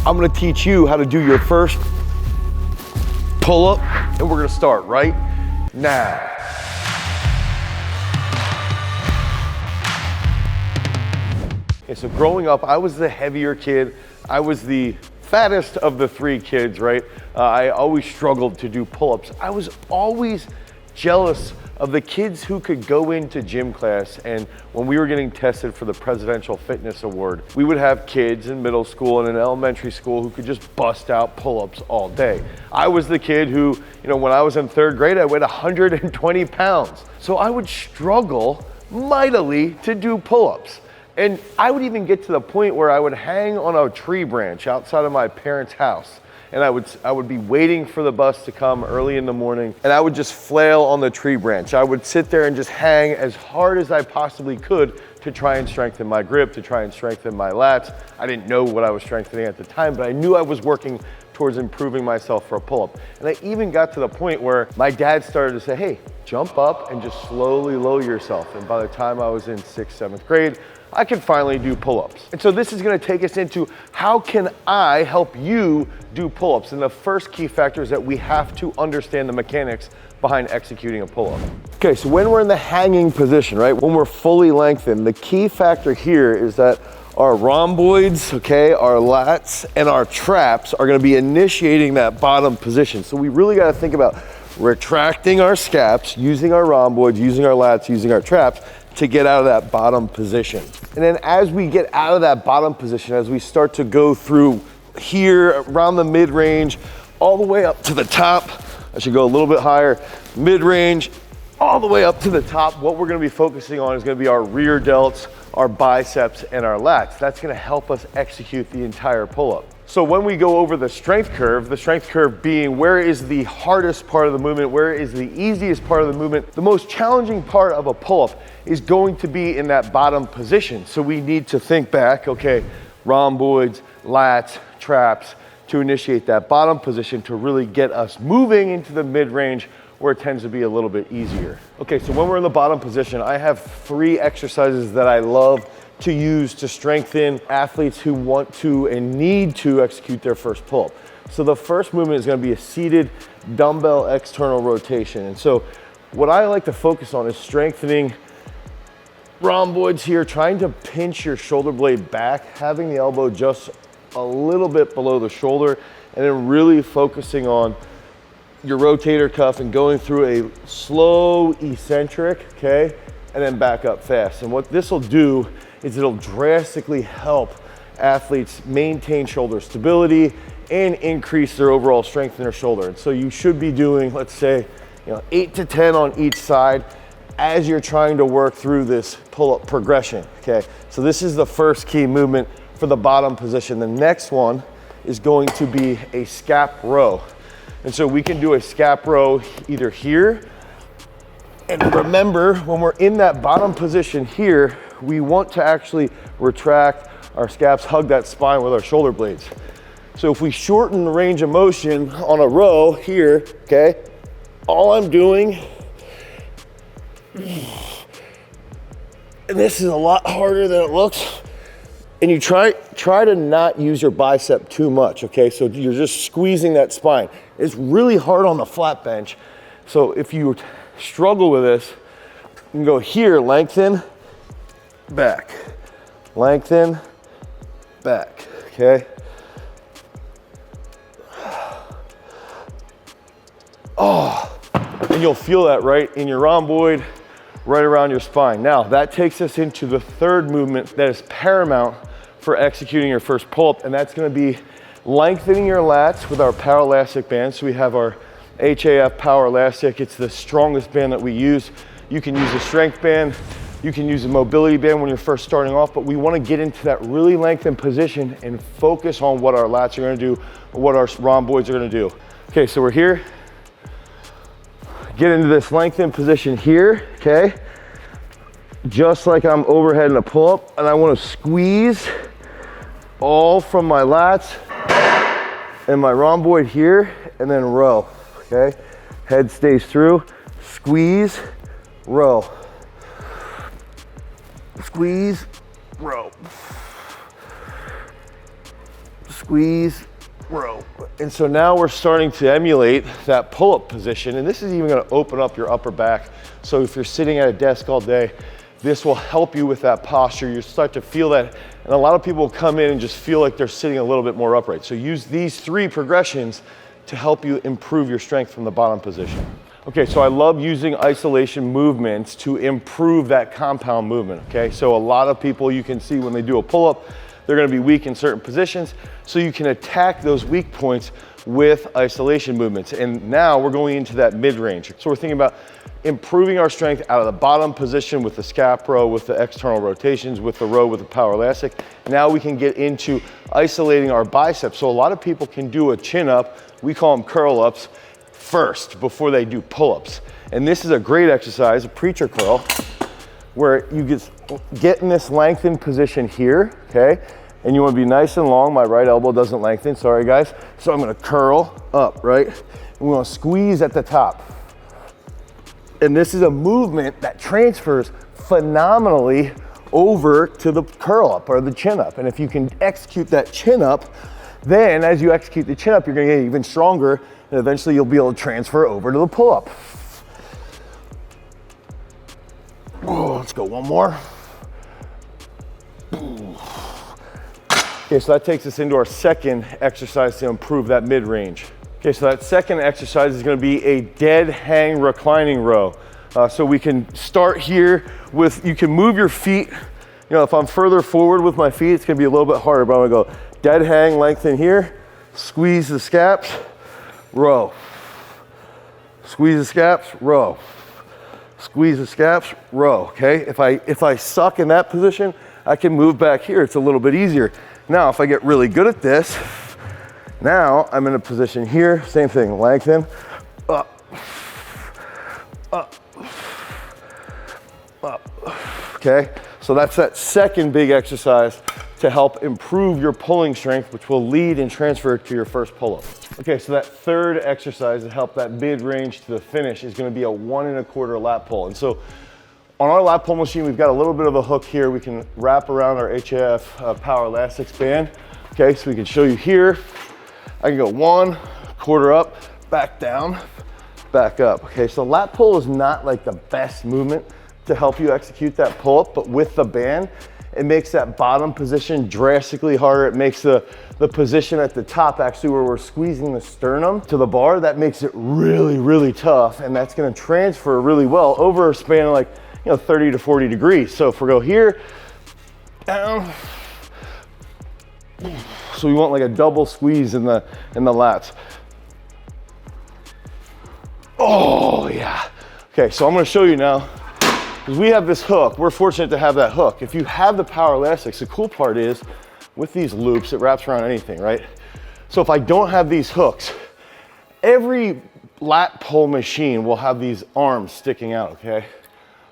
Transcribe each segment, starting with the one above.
I'm gonna teach you how to do your first pull-up, and we're gonna start right now. Okay, so growing up, I was the heavier kid. I was the fattest of the three kids, right? I always struggled to do pull-ups. I was always jealous of the kids who could go into gym class, and when we were getting tested for the Presidential Fitness Award, we would have kids in middle school and in elementary school who could just bust out pull-ups all day. I was the kid who, when I was in third grade, I weighed 120 pounds. So I would struggle mightily to do pull-ups. And I would even get to the point where I would hang on a tree branch outside of my parents' house, and I would be waiting for the bus to come early in the morning, and I would just flail on the tree branch. I would sit there and just hang as hard as I possibly could to try and strengthen my grip, to try and strengthen my lats. I didn't know what I was strengthening at the time, but I knew I was working towards improving myself for a pull-up. And I even got to the point where my dad started to say, hey, jump up and just slowly lower yourself. And by the time I was in 6th, 7th grade, I could finally do pull-ups. And so this is gonna take us into how can I help you do pull-ups? And the first key factor is that we have to understand the mechanics behind executing a pull-up. Okay, so when we're in the hanging position, right? When we're fully lengthened, the key factor here is that our rhomboids, okay, our lats and our traps are gonna be initiating that bottom position. So we really gotta think about retracting our scaps, using our rhomboids, using our lats, using our traps to get out of that bottom position. And then as we get out of that bottom position, as we start to go through here around the mid-range, all the way up to the top, I should go a little bit higher, mid-range, all the way up to the top, what we're gonna be focusing on is gonna be our rear delts, our biceps, and our lats. That's gonna help us execute the entire pull-up. So when we go over the strength curve being where is the hardest part of the movement, where is the easiest part of the movement, the most challenging part of a pull-up is going to be in that bottom position. So we need to think back, okay, rhomboids, lats, traps, to initiate that bottom position to really get us moving into the mid-range where it tends to be a little bit easier. Okay, so when we're in the bottom position, I have 3 exercises that I love to use to strengthen athletes who want to and need to execute their first pull-up. So the first movement is gonna be a seated dumbbell external rotation. And so what I like to focus on is strengthening rhomboids here, trying to pinch your shoulder blade back, having the elbow just a little bit below the shoulder, and then really focusing on your rotator cuff and going through a slow eccentric, okay? And then back up fast. And what this will do is it'll drastically help athletes maintain shoulder stability and increase their overall strength in their shoulder. And so you should be doing, let's say, 8 to 10 on each side as you're trying to work through this pull-up progression, okay? So this is the first key movement for the bottom position. The next one is going to be a scap row. And so we can do a scap row either here, and remember, when we're in that bottom position here, we want to actually retract our scaps, hug that spine with our shoulder blades. So if we shorten the range of motion on a row here, okay, all I'm doing, and this is a lot harder than it looks, and you try to not use your bicep too much, okay? So you're just squeezing that spine. It's really hard on the flat bench. So if you struggle with this, you can go here, lengthen, back, lengthen, back, okay? Oh, and you'll feel that right in your rhomboid, right around your spine. Now, that takes us into the third movement that is paramount for executing your first pull-up, and that's gonna be lengthening your lats with our POWERLASTIC band. So we have our HAF POWERLASTIC. It's the strongest band that we use. You can use a strength band, you can use a mobility band when you're first starting off, but we wanna get into that really lengthened position and focus on what our lats are gonna do, or what our rhomboids are gonna do. Okay, so we're here. Get into this lengthened position here, okay? Just like I'm overhead in a pull-up, and I wanna squeeze all from my lats and my rhomboid here, and then row, okay? Head stays through, squeeze, row. Squeeze, row. squeeze, row. And so now we're starting to emulate that pull-up position, and this is even gonna open up your upper back. So if you're sitting at a desk all day, this will help you with that posture. You start to feel that, and a lot of people come in and just feel like they're sitting a little bit more upright. So use these 3 progressions to help you improve your strength from the bottom position. Okay, so I love using isolation movements to improve that compound movement, okay? So a lot of people, you can see when they do a pull-up, they're gonna be weak in certain positions, so you can attack those weak points with isolation movements. And now we're going into that mid-range. So we're thinking about improving our strength out of the bottom position with the scap row, with the external rotations, with the row, with the power elastic. Now we can get into isolating our biceps. So a lot of people can do a chin up, we call them curl ups, first before they do pull-ups. And this is a great exercise, a preacher curl, where you get in this lengthened position here, okay? And you wanna be nice and long. My right elbow doesn't lengthen, sorry guys. So I'm gonna curl up, right? And we wanna squeeze at the top. And this is a movement that transfers phenomenally over to the curl up or the chin up. And if you can execute that chin up, then as you execute the chin up, you're gonna get even stronger, and eventually you'll be able to transfer over to the pull up. Oh, let's go one more. Okay, so that takes us into our second exercise to improve that mid-range. Okay, so that second exercise is gonna be a dead hang reclining row. So we can start here with, you can move your feet. You know, if I'm further forward with my feet, it's gonna be a little bit harder, but I'm gonna go dead hang, lengthen here, squeeze the scaps, row. Squeeze the scaps, row. Squeeze the scaps, row, okay? If I suck in that position, I can move back here. It's a little bit easier. Now, if I get really good at this, now I'm in a position here, same thing, lengthen, up, up, up, okay? So that's that second big exercise to help improve your pulling strength, which will lead and transfer to your first pull-up. Okay, so that third exercise to help that mid-range to the finish is gonna be a 1 1/4 lat pull. And so on our lat pull machine, we've got a little bit of a hook here. We can wrap around our HAF POWERLASTIC band. Okay, so we can show you here. I can go 1 1/4 up, back down, back up. Okay, so lat pull is not like the best movement to help you execute that pull-up, but with the band, it makes that bottom position drastically harder. It makes the position at the top, actually where we're squeezing the sternum to the bar, that makes it really, really tough. And that's gonna transfer really well over a span of like, 30 to 40 degrees. So if we go here, down, so we want like a double squeeze in the lats. Oh yeah. Okay, so I'm gonna show you now, because we have this hook. We're fortunate to have that hook. If you have the POWERLASTICs, the cool part is with these loops, it wraps around anything, right? So if I don't have these hooks, every lat pull machine will have these arms sticking out, okay?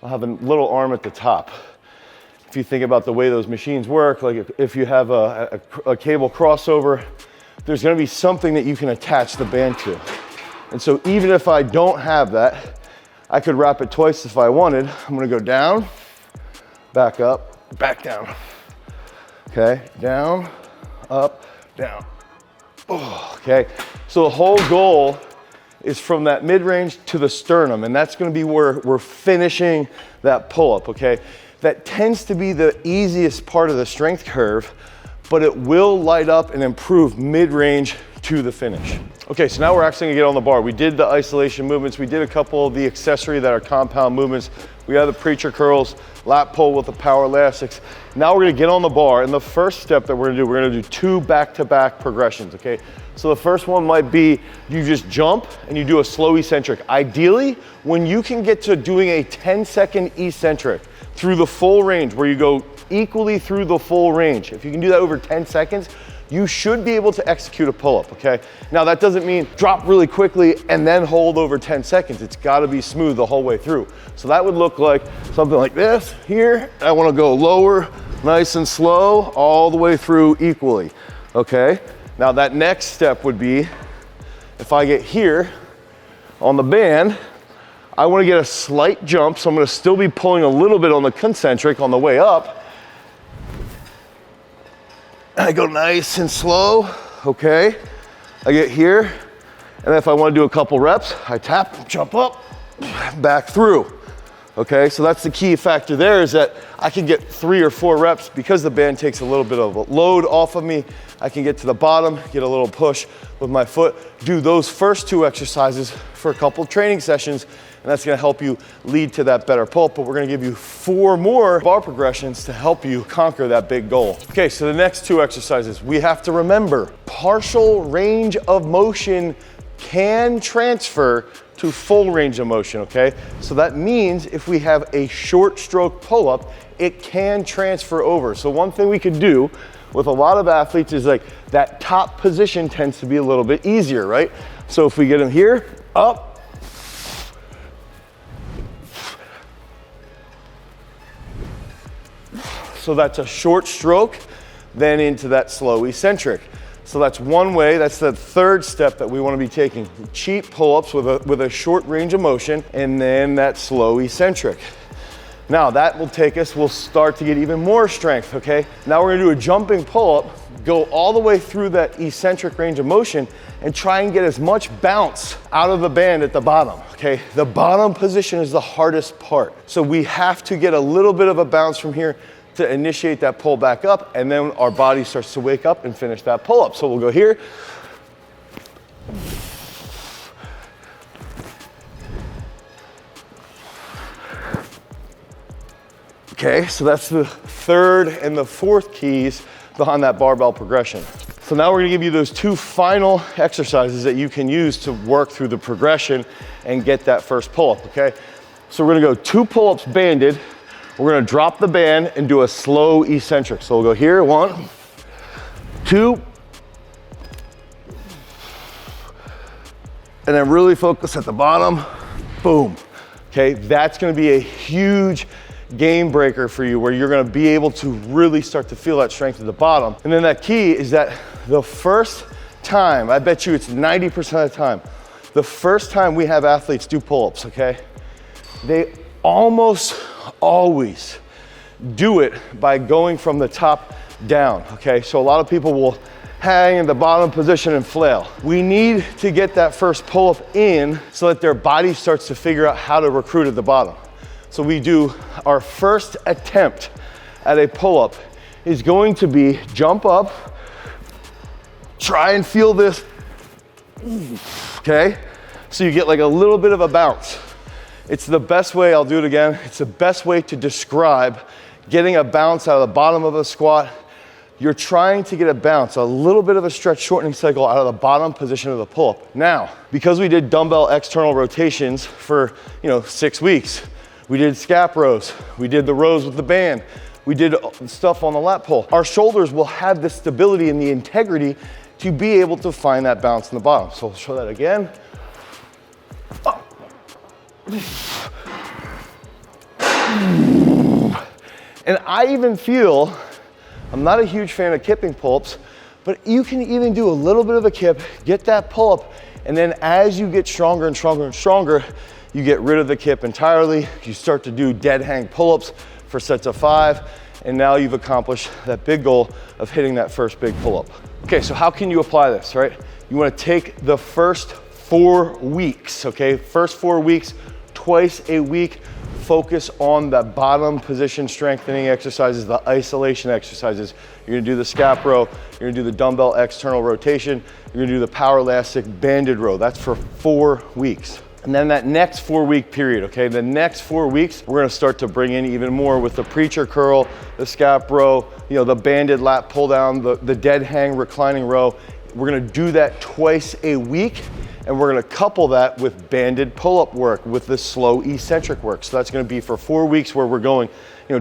I'll have a little arm at the top. If you think about the way those machines work, like if you have a cable crossover, there's gonna be something that you can attach the band to. And so even if I don't have that, I could wrap it twice if I wanted. I'm gonna go down, back up, back down. Okay, down, up, down. Oh, okay, so the whole goal is from that mid-range to the sternum, and that's gonna be where we're finishing that pull-up, okay? That tends to be the easiest part of the strength curve, but it will light up and improve mid-range to the finish. Okay, so now we're actually gonna get on the bar. We did the isolation movements. We did a couple of the accessory that are compound movements. We have the preacher curls, lat pull with the POWERLASTICs. Now we're gonna get on the bar, and the first step that we're gonna do 2 back-to-back progressions, okay? So the first one might be you just jump and you do a slow eccentric. Ideally, when you can get to doing a 10-second eccentric through the full range, where you go equally through the full range, if you can do that over 10 seconds, you should be able to execute a pull-up, okay? Now that doesn't mean drop really quickly and then hold over 10 seconds. It's gotta be smooth the whole way through. So that would look like something like this here. I wanna go lower, nice and slow, all the way through equally, okay? Now that next step would be, if I get here on the band, I wanna get a slight jump, so I'm gonna still be pulling a little bit on the concentric on the way up. I go nice and slow, okay? I get here, and if I wanna do a couple reps, I tap, jump up, back through. Okay, so that's the key factor there, is that I can get 3 or 4 reps because the band takes a little bit of a load off of me. I can get to the bottom, get a little push with my foot, do those first 2 exercises for a couple training sessions, and that's gonna help you lead to that better pull-up. But we're gonna give you 4 more bar progressions to help you conquer that big goal. Okay, so the next 2 exercises, we have to remember, partial range of motion can transfer to full range of motion, okay? So that means if we have a short stroke pull-up, it can transfer over. So one thing we could do with a lot of athletes is like that top position tends to be a little bit easier, right? So if we get them here, up, so that's a short stroke, then into that slow eccentric. So that's one way, that's the third step that we want to be taking. Cheap pull-ups with a short range of motion, and then that slow eccentric. Now that will take us, we'll start to get even more strength, okay? Now we're gonna do a jumping pull-up, go all the way through that eccentric range of motion, and try and get as much bounce out of the band at the bottom, okay? The bottom position is the hardest part. So we have to get a little bit of a bounce from here to initiate that pull back up, and then our body starts to wake up and finish that pull up. So we'll go here. Okay, so that's the third and the fourth keys behind that barbell progression. So now we're gonna give you those 2 final exercises that you can use to work through the progression and get that first pull up, okay? So we're gonna go 2 pull-ups banded. We're gonna drop the band and do a slow eccentric. So we'll go here, 1, 2, and then really focus at the bottom, boom. Okay, that's gonna be a huge game breaker for you, where you're gonna be able to really start to feel that strength at the bottom. And then that key is that the first time, I bet you it's 90% of the time, the first time we have athletes do pull-ups, okay, they almost always do it by going from the top down, okay? So a lot of people will hang in the bottom position and flail. We need to get that first pull-up in so that their body starts to figure out how to recruit at the bottom. So we do our first attempt at a pull-up is going to be jump up, try and feel this, okay? So you get like a little bit of a bounce. It's the best way, I'll do it again, it's the best way to describe getting a bounce out of the bottom of a squat. You're trying to get a bounce, a little bit of a stretch shortening cycle out of the bottom position of the pull-up. Now, because we did dumbbell external rotations for 6 weeks, we did scap rows, we did the rows with the band, we did stuff on the lat pull. Our shoulders will have the stability and the integrity to be able to find that bounce in the bottom. So I'll show that again. And I even feel, I'm not a huge fan of kipping pull-ups, but you can even do a little bit of a kip, get that pull-up, and then as you get stronger and stronger and stronger, you get rid of the kip entirely. You start to do dead hang pull-ups for sets of 5, and now you've accomplished that big goal of hitting that first big pull-up. Okay, so how can you apply this, right? You wanna take the first 4 weeks, okay? First 4 weeks, twice a week, focus on the bottom position strengthening exercises, the isolation exercises. You're gonna do the scap row, you're gonna do the dumbbell external rotation, you're gonna do the POWERLASTIC banded row. That's for 4 weeks. And then that next 4-week period, okay, the next 4 weeks, we're gonna start to bring in even more with the preacher curl, the scap row, the banded lat pull down, the dead hang reclining row. We're gonna do that twice a week, and we're gonna couple that with banded pull-up work with the slow eccentric work. So that's gonna be for 4 weeks where we're going,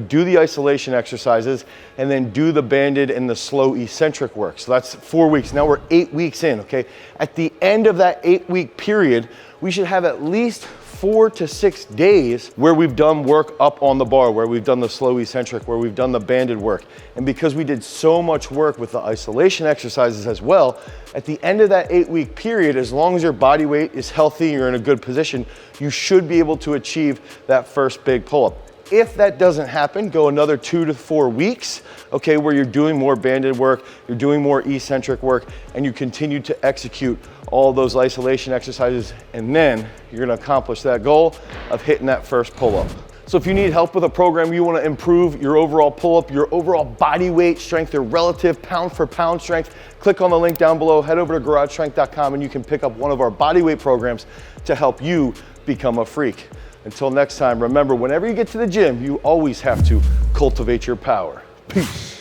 do the isolation exercises and then do the banded and the slow eccentric work. So that's 4 weeks. Now we're 8 weeks in, okay? At the end of that 8-week period, we should have at least 4 to 6 days where we've done work up on the bar, where we've done the slow eccentric, where we've done the banded work. And because we did so much work with the isolation exercises as well, at the end of that 8-week period, as long as your body weight is healthy, you're in a good position, you should be able to achieve that first big pull-up. If that doesn't happen, go another 2 to 4 weeks, okay, where you're doing more banded work, you're doing more eccentric work, and you continue to execute all those isolation exercises, and then you're gonna accomplish that goal of hitting that first pull-up. So if you need help with a program, you wanna improve your overall pull-up, your overall body weight strength, your relative pound for pound strength, click on the link down below, head over to garagestrength.com, and you can pick up one of our bodyweight programs to help you become a freak. Until next time, remember, whenever you get to the gym, you always have to cultivate your power. Peace.